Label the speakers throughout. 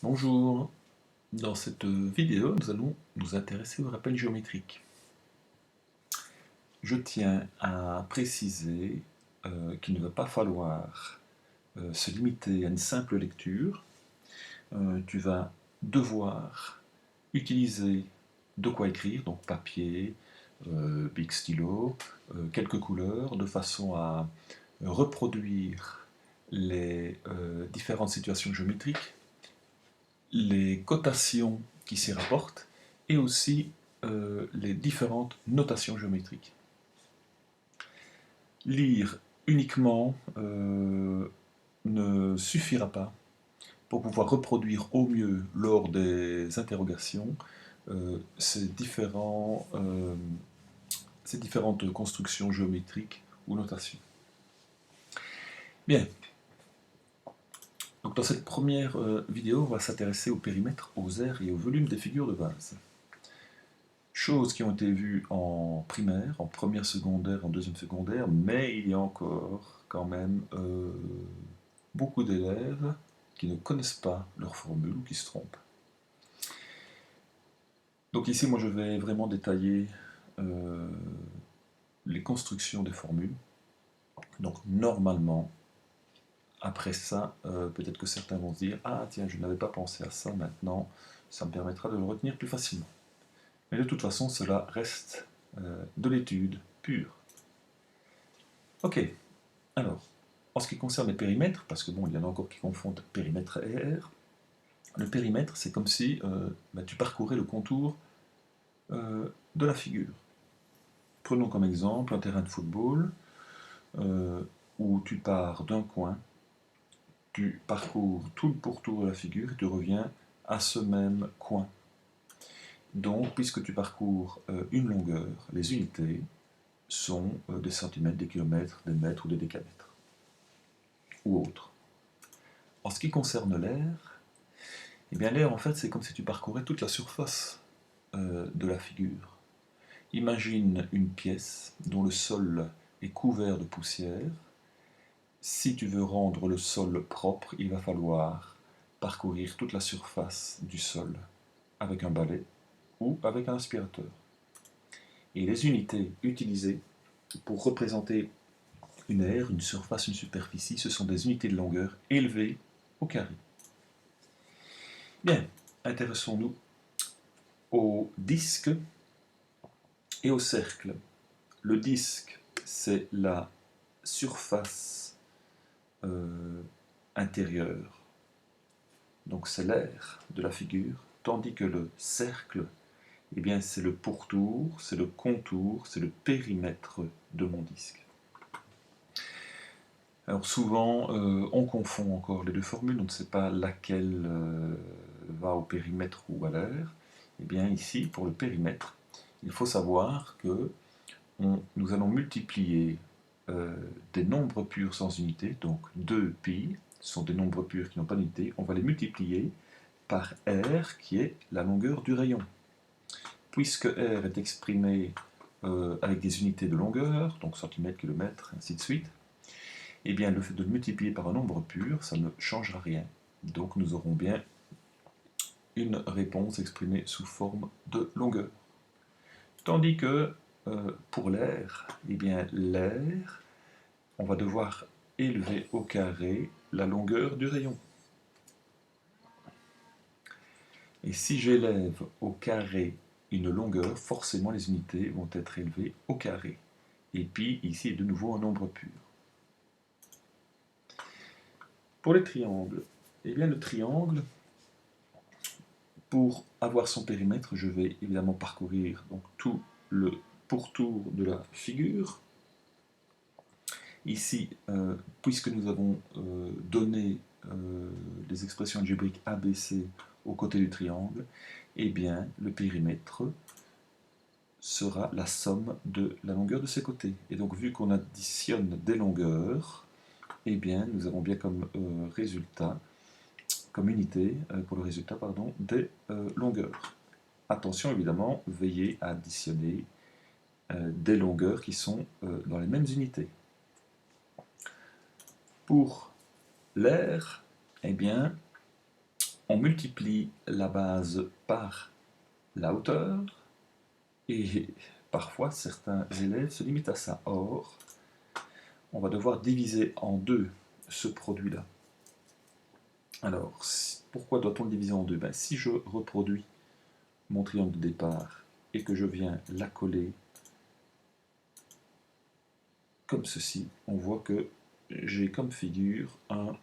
Speaker 1: Bonjour, dans cette vidéo nous allons nous intéresser au rappel géométrique. Je tiens à préciser qu'il ne va pas falloir se limiter à une simple lecture. Tu vas devoir utiliser de quoi écrire, donc papier, bic stylo, quelques couleurs, de façon à reproduire les différentes situations géométriques, les cotations qui s'y rapportent et aussi les différentes notations géométriques. Lire uniquement ne suffira pas pour pouvoir reproduire au mieux lors des interrogations ces différentes constructions géométriques ou notations. Bien, donc dans cette première vidéo, on va s'intéresser au périmètre, aux aires et au volume des figures de base. Choses qui ont été vues en primaire, en première secondaire, en deuxième secondaire, mais il y a encore quand même beaucoup d'élèves qui ne connaissent pas leur formule ou qui se trompent. Donc ici, moi je vais vraiment détailler les constructions des formules. Donc normalement, après ça, peut-être que certains vont se dire « Ah tiens, je n'avais pas pensé à ça, maintenant ça me permettra de le retenir plus facilement ». Mais de toute façon, cela reste de l'étude pure. Ok, alors, en ce qui concerne les périmètres, parce que bon, il y en a encore qui confondent périmètre et aire, le périmètre, c'est comme si tu parcourais le contour de la figure. Prenons comme exemple un terrain de football où tu pars d'un coin, tu parcours tout le pourtour de la figure et tu reviens à ce même coin. Donc, puisque tu parcours une longueur, les unités sont des centimètres, des kilomètres, des mètres ou des décamètres, ou autres. En ce qui concerne l'air, eh bien l'air en fait c'est comme si tu parcourais toute la surface de la figure. Imagine une pièce dont le sol est couvert de poussière. Si tu veux rendre le sol propre, il va falloir parcourir toute la surface du sol avec un balai ou avec un aspirateur. Et les unités utilisées pour représenter une aire, une surface, une superficie, ce sont des unités de longueur élevées au carré. Bien, intéressons-nous au disque et au cercle. Le disque, c'est la surface intérieure, donc c'est l'air de la figure, tandis que le cercle, eh bien, c'est le pourtour, c'est le contour, c'est le périmètre de mon disque. Alors souvent, on confond encore les deux formules, on ne sait pas laquelle va au périmètre ou à l'air. Eh bien ici, pour le périmètre, il faut savoir que nous allons multiplier des nombres purs sans unité, donc 2π, ce sont des nombres purs qui n'ont pas d'unité, on va les multiplier par r, qui est la longueur du rayon. Puisque r est exprimé avec des unités de longueur, donc centimètres, kilomètres, ainsi de suite, eh bien le fait de le multiplier par un nombre pur, ça ne changera rien. Donc nous aurons bien une réponse exprimée sous forme de longueur. Tandis que pour l'air, eh bien l'air, on va devoir élever au carré la longueur du rayon. Et si j'élève au carré une longueur, forcément les unités vont être élevées au carré. Et puis ici est de nouveau un nombre pur. Pour les triangles, eh bien le triangle, pour avoir son périmètre, je vais évidemment parcourir donc, tout le pourtour de la figure. Ici, puisque nous avons donné les expressions algébriques ABC aux côtés du triangle, eh bien le périmètre sera la somme de la longueur de ses côtés. Et donc vu qu'on additionne des longueurs, eh bien nous avons bien comme résultat, comme unité pour le résultat, pardon, des longueurs. Attention évidemment, veillez à additionner des longueurs qui sont dans les mêmes unités. Pour l'air, eh bien, on multiplie la base par la hauteur, et parfois certains élèves se limitent à ça. Or, on va devoir diviser en deux ce produit-là. Alors, pourquoi doit-on le diviser en deux? Si je reproduis mon triangle de départ et que je viens l'accoler comme ceci, on voit que j'ai comme figure un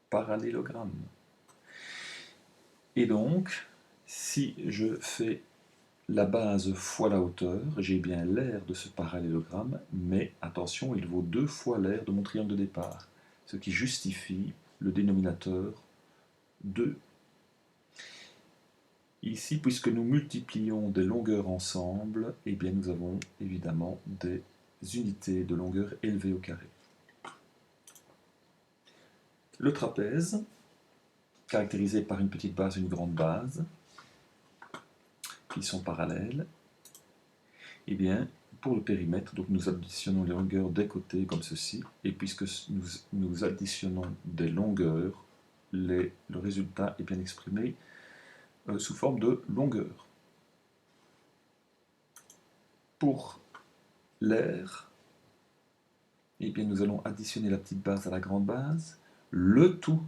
Speaker 1: parallélogramme. Et donc, si je fais la base fois la hauteur, j'ai bien l'aire de ce parallélogramme, mais attention, il vaut 2 fois l'aire de mon triangle de départ, ce qui justifie le dénominateur 2. Ici, puisque nous multiplions des longueurs ensemble, eh bien nous avons évidemment des unités de longueur élevées au carré. Le trapèze, caractérisé par une petite base et une grande base, qui sont parallèles, eh bien, pour le périmètre, donc nous additionnons les longueurs des côtés comme ceci, et puisque nous additionnons des longueurs, le résultat est bien exprimé sous forme de longueur. Pour l'aire, eh bien, nous allons additionner la petite base à la grande base, le tout,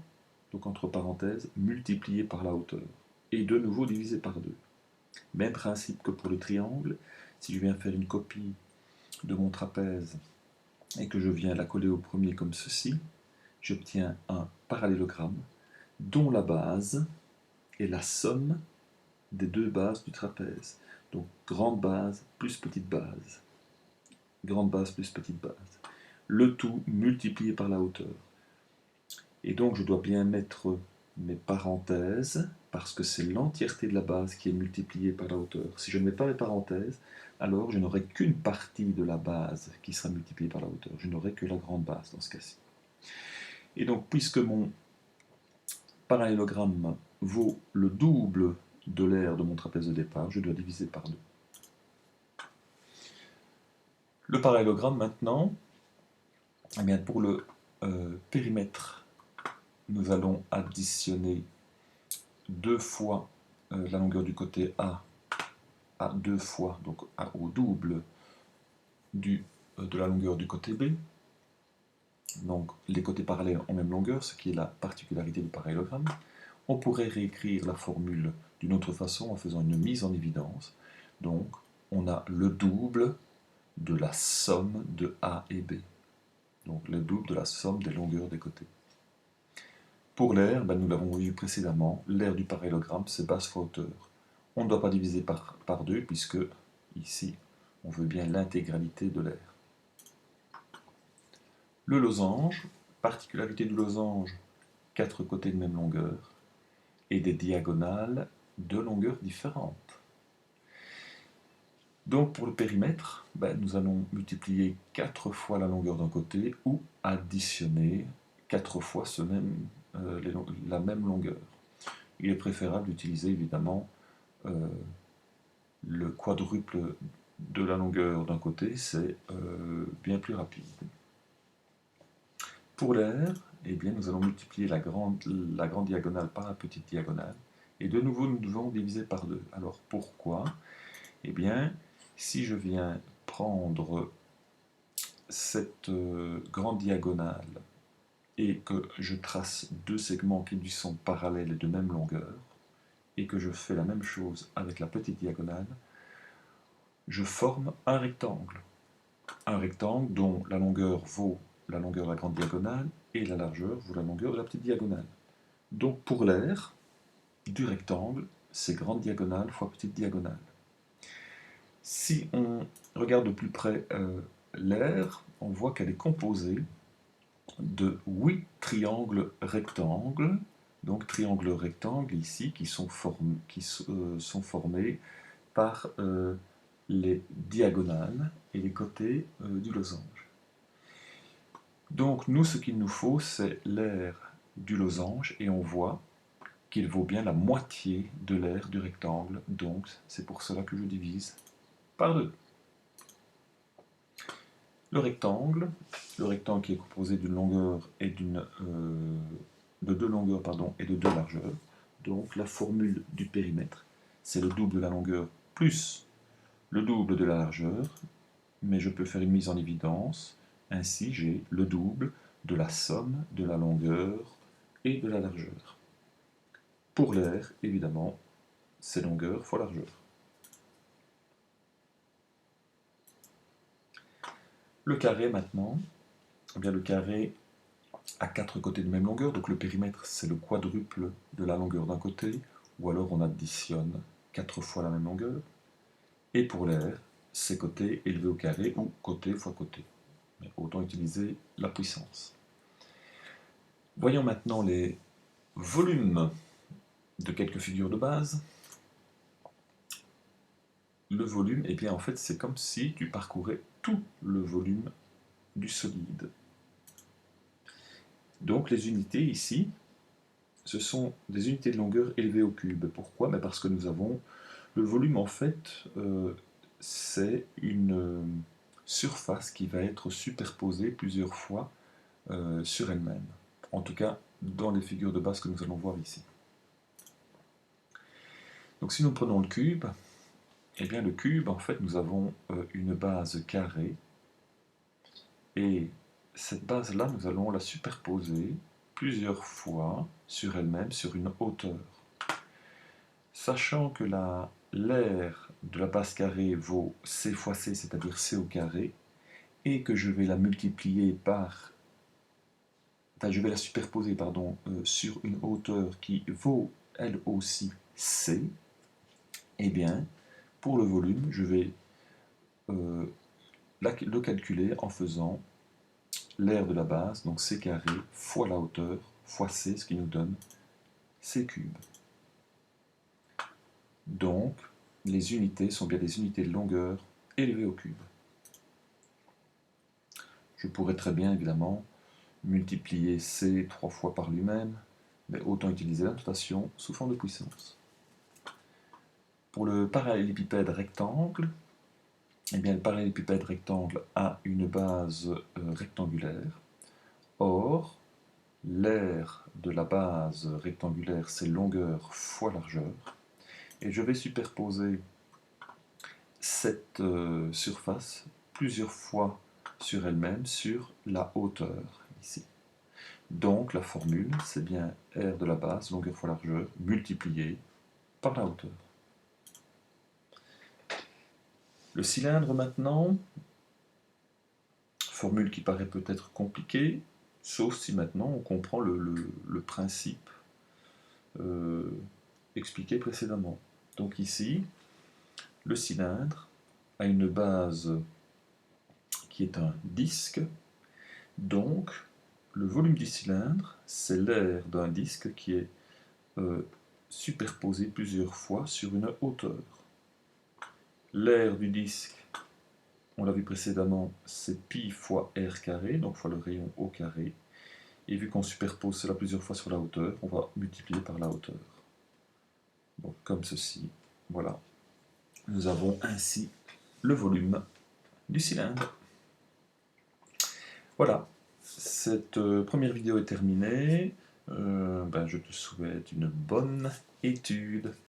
Speaker 1: donc entre parenthèses, multiplié par la hauteur, et de nouveau divisé par 2. Même principe que pour le triangle, si je viens faire une copie de mon trapèze et que je viens la coller au premier comme ceci, j'obtiens un parallélogramme dont la base est la somme des deux bases du trapèze. Donc grande base plus petite base. Grande base plus petite base. Le tout multiplié par la hauteur. Et donc je dois bien mettre mes parenthèses parce que c'est l'entièreté de la base qui est multipliée par la hauteur. Si je ne mets pas mes parenthèses, alors je n'aurai qu'une partie de la base qui sera multipliée par la hauteur. Je n'aurai que la grande base dans ce cas-ci. Et donc, puisque mon parallélogramme vaut le double de l'aire de mon trapèze de départ, je dois diviser par 2. Le parallélogramme maintenant, eh bien, pour le périmètre, nous allons additionner 2 fois la longueur du côté A à 2 fois, donc au double de la longueur du côté B. Donc les côtés parallèles ont même longueur, ce qui est la particularité du parallélogramme. On pourrait réécrire la formule d'une autre façon en faisant une mise en évidence. Donc on a le double de la somme de A et B. Donc le double de la somme des longueurs des côtés. Pour l'aire, nous l'avons vu précédemment, l'aire du parallélogramme c'est base fois hauteur. On ne doit pas diviser par 2 puisque ici on veut bien l'intégralité de l'aire. Le losange, particularité du losange, 4 côtés de même longueur et des diagonales de longueurs différentes. Donc pour le périmètre, nous allons multiplier 4 fois la longueur d'un côté ou additionner 4 fois la même longueur. Il est préférable d'utiliser évidemment le quadruple de la longueur d'un côté, c'est bien plus rapide. Pour l'aire, eh bien, nous allons multiplier la grande diagonale par la petite diagonale, et de nouveau nous devons diviser par 2. Alors pourquoi? Eh bien, si je viens prendre cette grande diagonale et que je trace 2 segments qui lui sont parallèles et de même longueur, et que je fais la même chose avec la petite diagonale, je forme un rectangle. Un rectangle dont la longueur vaut la longueur de la grande diagonale et la largeur vaut la longueur de la petite diagonale. Donc pour l'aire du rectangle, c'est grande diagonale fois petite diagonale. Si on regarde de plus près l'aire, on voit qu'elle est composée de 8 triangles rectangles, donc triangles rectangles ici qui sont formés par les diagonales et les côtés du losange. Donc nous, ce qu'il nous faut, c'est l'aire du losange, et on voit qu'il vaut bien la moitié de l'aire du rectangle, donc c'est pour cela que je divise par 2. Le rectangle qui est composé d'une longueur et d'une de 2 longueurs et de 2 largeurs. Donc la formule du périmètre, c'est le double de la longueur plus le double de la largeur, mais je peux faire une mise en évidence. Ainsi, j'ai le double de la somme de la longueur et de la largeur. Pour l'air, évidemment, c'est longueur fois largeur. Le carré maintenant, eh bien le carré a 4 côtés de même longueur, donc le périmètre c'est le quadruple de la longueur d'un côté, ou alors on additionne 4 fois la même longueur. Et pour l'air, c'est côté élevé au carré ou côté fois côté. Mais autant utiliser la puissance. Voyons maintenant les volumes de quelques figures de base. Le volume, eh bien en fait c'est comme si tu parcourais tout le volume du solide. Donc les unités ici, ce sont des unités de longueur élevées au cube. Pourquoi? Parce que nous avons le volume en fait, c'est une surface qui va être superposée plusieurs fois sur elle-même. En tout cas, dans les figures de base que nous allons voir ici. Donc si nous prenons le cube, eh bien le cube, en fait, nous avons une base carrée, et cette base-là, nous allons la superposer plusieurs fois sur elle-même, sur une hauteur. Sachant que l'aire de la base carrée vaut c fois c, c'est-à-dire c au carré, et que je vais la multiplier par... Enfin, je vais la superposer, pardon, sur une hauteur qui vaut, elle aussi, c, eh bien, pour le volume, je vais le calculer en faisant l'aire de la base, donc c carré, fois la hauteur, fois c, ce qui nous donne c cube. Donc, les unités sont bien des unités de longueur élevées au cube. Je pourrais très bien, évidemment, multiplier c 3 fois par lui-même, mais autant utiliser la notation sous forme de puissance. Pour le parallélépipède rectangle, eh bien, le parallélépipède rectangle a une base rectangulaire. Or, l'aire de la base rectangulaire, c'est longueur fois largeur. Et je vais superposer cette surface plusieurs fois sur elle-même sur la hauteur, ici. Donc, la formule, c'est bien R de la base, longueur fois largeur, multiplié par la hauteur. Le cylindre maintenant, formule qui paraît peut-être compliquée, sauf si maintenant on comprend le principe expliqué précédemment. Donc ici, le cylindre a une base qui est un disque, donc le volume du cylindre, c'est l'aire d'un disque qui est superposé plusieurs fois sur une hauteur. L'aire du disque, on l'a vu précédemment, c'est pi fois r carré, donc fois le rayon au carré. Et vu qu'on superpose cela plusieurs fois sur la hauteur, on va multiplier par la hauteur. Donc comme ceci, voilà. Nous avons ainsi le volume du cylindre. Voilà, cette première vidéo est terminée. Je te souhaite une bonne étude.